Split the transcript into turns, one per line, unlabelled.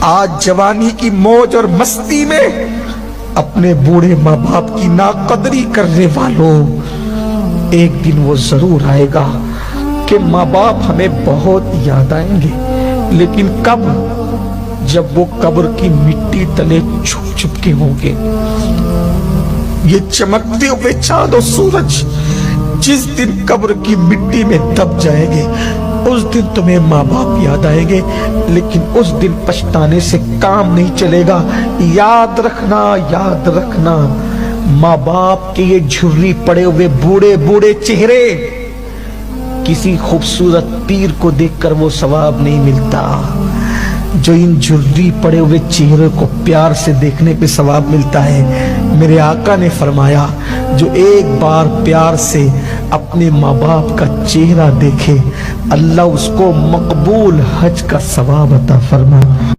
آج جوانی کی موج اور مستی میں اپنے بوڑھے ماں باپ کی ناقدری کرنے والوں، ایک دن وہ ضرور آئے گا کہ ماں باپ ہمیں بہت یاد آئیں گے، لیکن کب؟ جب وہ قبر کی مٹی تلے چھپ چھپ کے ہوں گے۔ یہ چمکتے ہوئے چاند و سورج جس دن قبر کی مٹی میں دب جائیں گے، اس دن تمہیں ماں باپ یاد آئیں گے، لیکن اس دن پچھتانے سے کام نہیں چلے گا۔ یاد رکھنا ماں باپ کے یہ جھری پڑے ہوئے بوڑھے بوڑھے چہرے، کسی خوبصورت پیر کو دیکھ کر وہ ثواب نہیں ملتا جو ان جھری پڑے ہوئے چہرے کو پیار سے دیکھنے پہ ثواب ملتا ہے۔ میرے آقا نے فرمایا، جو ایک بار پیار سے اپنے ماں باپ کا چہرہ دیکھے، اللہ اس کو مقبول حج کا ثواب عطا فرمائے۔